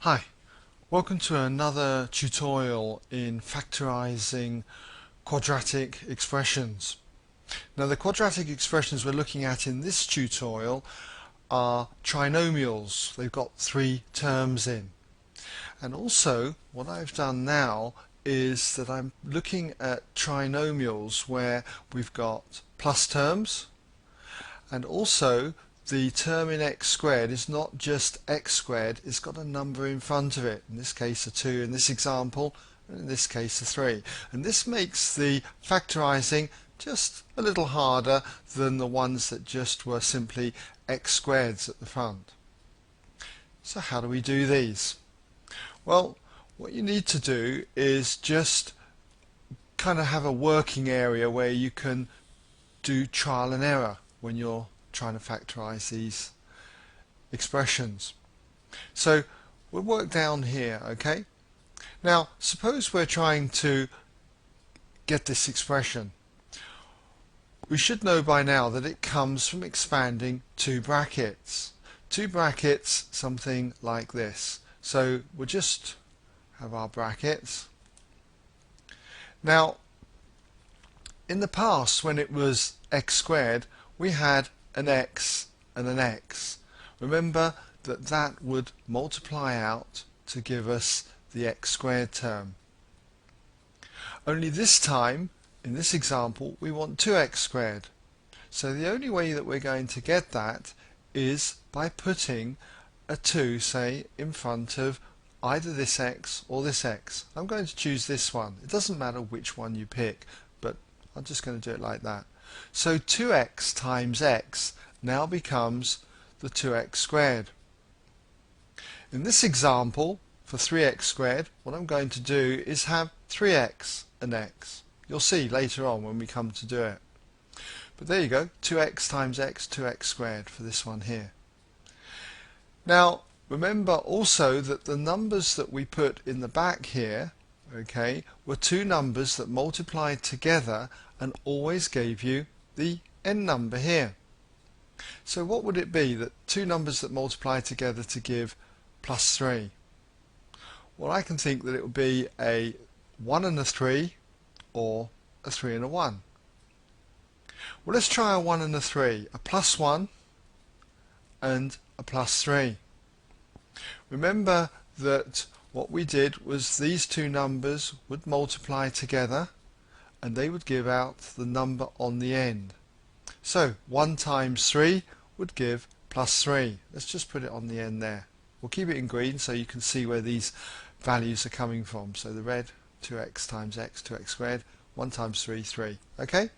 Hi, welcome to another tutorial in factorizing quadratic expressions. Now the quadratic expressions we're looking at in this tutorial are trinomials. They've got 3 terms in. And also what I've done now is that I'm looking at trinomials where we've got plus terms, and also the term in x squared is not just x squared, it's got a number in front of it. In this case a 2 in this example, and in this case a 3. And this makes the factorising just a little harder than the ones that just were simply x squareds at the front. So how do we do these? Well, what you need to do is just kind of have a working area where you can do trial and error when you're trying to factorize these expressions. So we'll work down here, okay? Now suppose we're trying to get this expression. We should know by now that it comes from expanding 2 brackets. 2 brackets, something like this. So we'll just have our brackets. Now in the past, when it was x squared, we had an x and an x. Remember that that would multiply out to give us the x squared term. Only this time, in this example, we want 2x squared. So the only way that we're going to get that is by putting a 2, say, in front of either this x or this x. I'm going to choose this one. It doesn't matter which one you pick, but I'm just going to do it like that. So 2x times x now becomes the 2x squared. In this example, for 3x squared, what I'm going to do is have 3x and x. You'll see later on when we come to do it. But there you go, 2x times x, 2x squared for this one here. Now remember also that the numbers that we put in the back here, okay, were 2 numbers that multiplied together and always gave you the n number here. So what would it be, that 2 numbers that multiply together to give plus 3? Well, I can think that it would be a 1 and a 3 or a 3 and a 1. Well, let's try a 1 and a 3, a plus 1 and a plus 3. Remember that what we did was these 2 numbers would multiply together and they would give out the number on the end. So 1 times 3 would give plus 3. Let's just put it on the end there. We'll keep it in green so you can see where these values are coming from. So the red, 2x times x, 2x squared, 1 times 3, 3. Okay?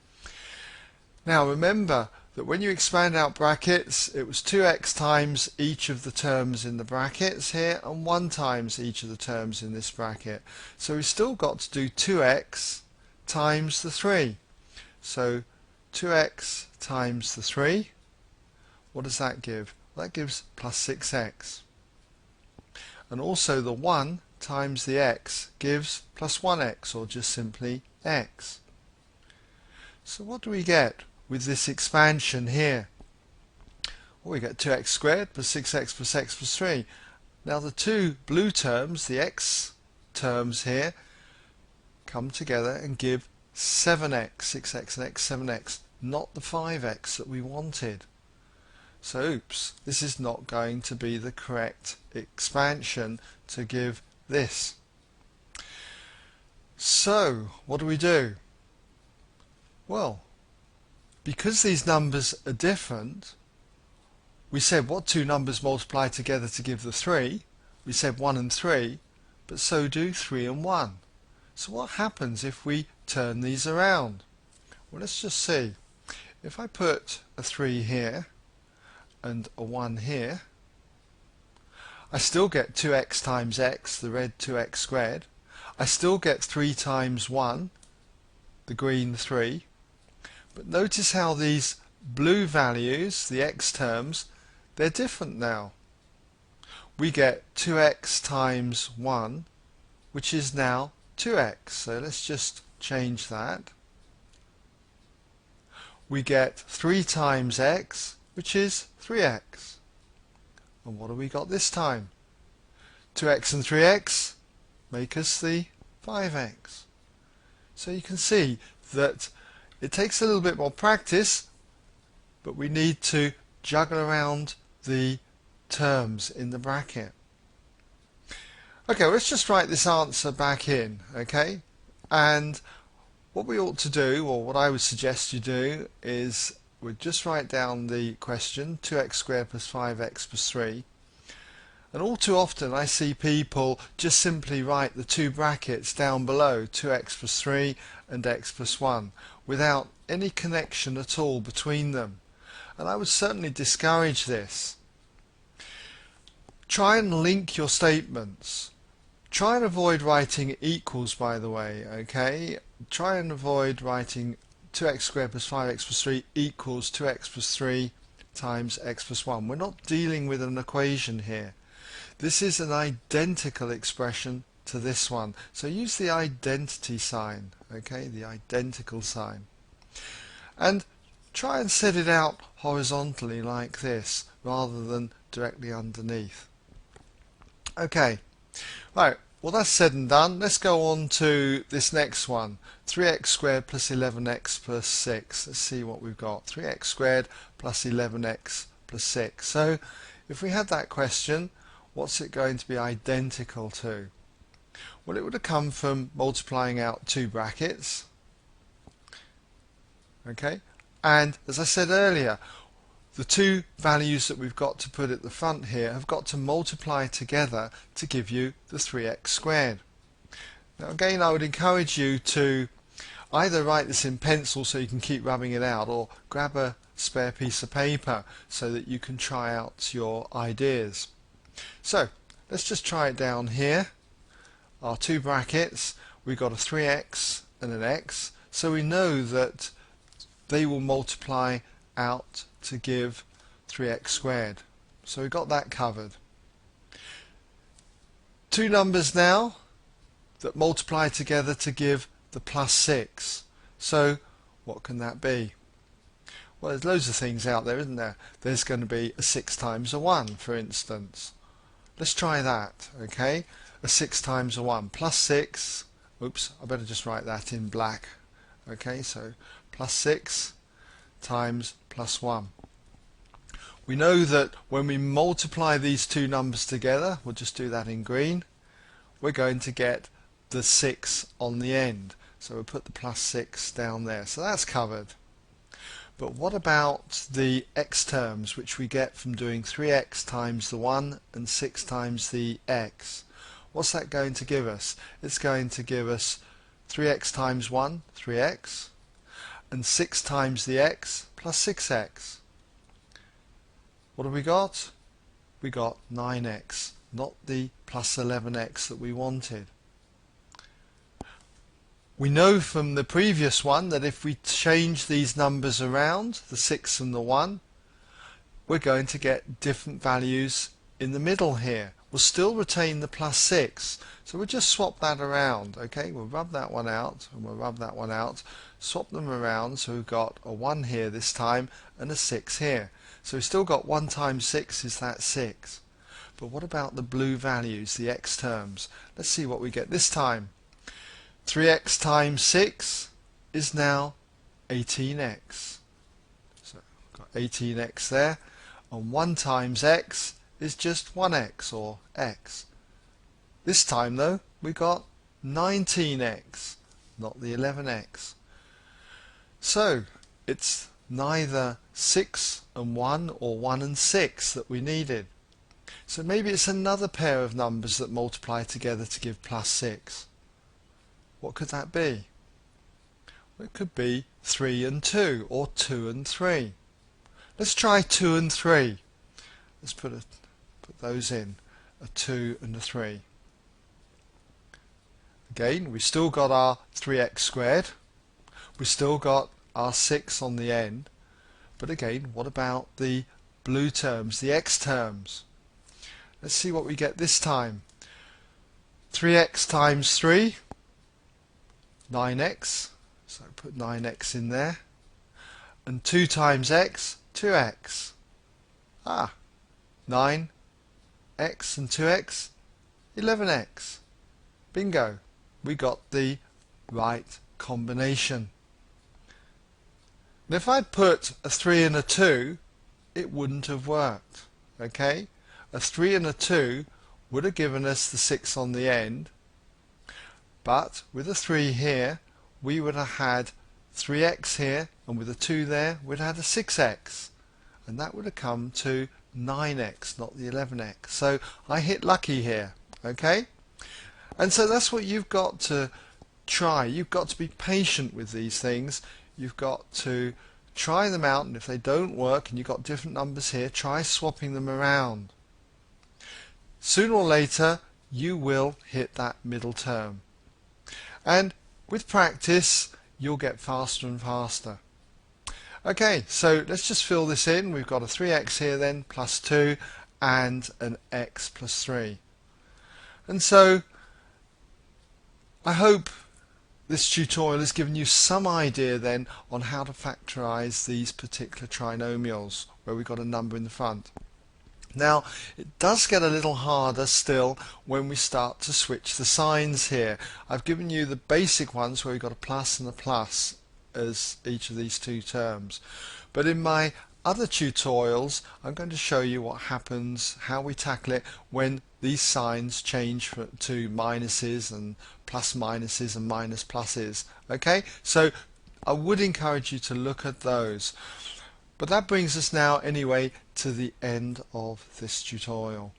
Now remember that when you expand out brackets, it was 2x times each of the terms in the brackets here and 1 times each of the terms in this bracket. So we've still got to do 2x times the 3. So 2x times the 3, what does that give? Well, that gives plus 6x. And also the 1 times the x gives plus 1x, or just simply x. So what do we get with this expansion here? Well, we get 2x squared plus 6x plus x plus 3. Now the 2 blue terms, the x terms here, come together and give 7x, 6x and x, 7x, not the 5x that we wanted. So oops, this is not going to be the correct expansion to give this. So what do we do? Well, because these numbers are different, we said what 2 numbers multiply together to give the 3. We said 1 and 3, but so do 3 and 1. So what happens if we turn these around? Well, let's just see. If I put a 3 here and a 1 here, I still get 2x times x, the red 2x squared. I still get 3 times 1, the green 3. But notice how these blue values, the x terms, they're different now. We get 2x times 1, which is now 2x. So let's just change that. We get 3 times x, which is 3x. And what have we got this time? 2x and 3x make us the 5x. So you can see that it takes a little bit more practice, but we need to juggle around the terms in the bracket. Okay, let's just write this answer back in, okay? And what we ought to do, or what I would suggest you do, is we'd just write down the question, 2x squared plus 5x plus 3. And all too often I see people just simply write the two brackets down below, 2x plus 3 and x plus 1, without any connection at all between them. And I would certainly discourage this. Try and link your statements. Try and avoid writing equals, by the way, okay? Try and avoid writing 2x squared plus 5x plus 3 equals 2x plus 3 times x plus 1. We're not dealing with an equation here. This is an identical expression to this one. So use the identity sign, okay? The identical sign. And try and set it out horizontally like this, rather than directly underneath. Okay, right, well that's said and done. Let's go on to this next one. 3x squared plus 11x plus 6. Let's see what we've got. 3x squared plus 11x plus 6. So if we had that question, what's it going to be identical to? Well, it would have come from multiplying out two brackets. Okay, and as I said earlier, the two values that we've got to put at the front here have got to multiply together to give you the 3x squared. Now again, I would encourage you to either write this in pencil so you can keep rubbing it out, or grab a spare piece of paper so that you can try out your ideas. So let's just try it down here. Our two brackets, we've got a 3x and an x, so we know that they will multiply out to give 3x squared. So we've got that covered. Two numbers now that multiply together to give the plus 6. So what can that be? Well, there's loads of things out there, isn't there? There's going to be a 6 times a 1, for instance. Let's try that, okay? A 6 times a 1 plus 6. Oops, I better just write that in black. Okay, so plus 6 times plus 1. We know that when we multiply these two numbers together, we'll just do that in green, we're going to get the 6 on the end. So we'll put the plus 6 down there. So that's covered. But what about the x terms, which we get from doing 3x times the 1 and 6 times the x? What's that going to give us? It's going to give us 3x times 1, 3x, and 6 times the x plus 6x. What have we got? We got 9x, not the plus 11x that we wanted. We know from the previous one that if we change these numbers around, the 6 and the 1, we're going to get different values in the middle here. We'll still retain the plus 6, so we'll just swap that around. Okay, we'll rub that one out and we'll rub that one out, swap them around, so we've got a 1 here this time and a 6 here. So we've still got 1 times 6 is that 6. But what about the blue values, the x terms? Let's see what we get this time. 3x times 6 is now 18x. So we've got 18x there, and 1 times x is just 1x, or x. This time though, we got 19x, not the 11x. So it's neither 6 and 1 or 1 and 6 that we needed. So maybe it's another pair of numbers that multiply together to give plus 6. What could that be? Well, it could be 3 and 2, or 2 and 3. Let's try 2 and 3. Let's put those in, a 2 and a 3. Again, we've still got our 3x squared. We've still got our 6 on the end. But again, what about the blue terms, the x terms? Let's see what we get this time. 3x times 3, 9x. So put 9x in there. And 2 times x, 2x. 9x and 2x, 11x. Bingo, we got the right combination. And if I put a 3 and a 2, it wouldn't have worked. Okay? A 3 and a 2 would have given us the 6 on the end, but with a 3 here, we would have had 3x here, and with a 2 there, we'd have had a 6x. And that would have come to 9x, not the 11x. So I hit lucky here. Okay? And so that's what you've got to try. You've got to be patient with these things. You've got to try them out, and if they don't work and you've got different numbers here, try swapping them around. Sooner or later you will hit that middle term, and with practice you'll get faster and faster. Okay, so let's just fill this in. We've got a 3x here then plus 2 and an x plus 3. And so I hope this tutorial has given you some idea then on how to factorize these particular trinomials where we've got a number in the front. Now it does get a little harder still when we start to switch the signs here. I've given you the basic ones where we've got a plus and a plus as each of these two terms, but in my other tutorials I'm going to show you what happens, how we tackle it when these signs change to minuses and plus minuses and minus pluses. Okay, so I would encourage you to look at those. But that brings us now anyway to the end of this tutorial.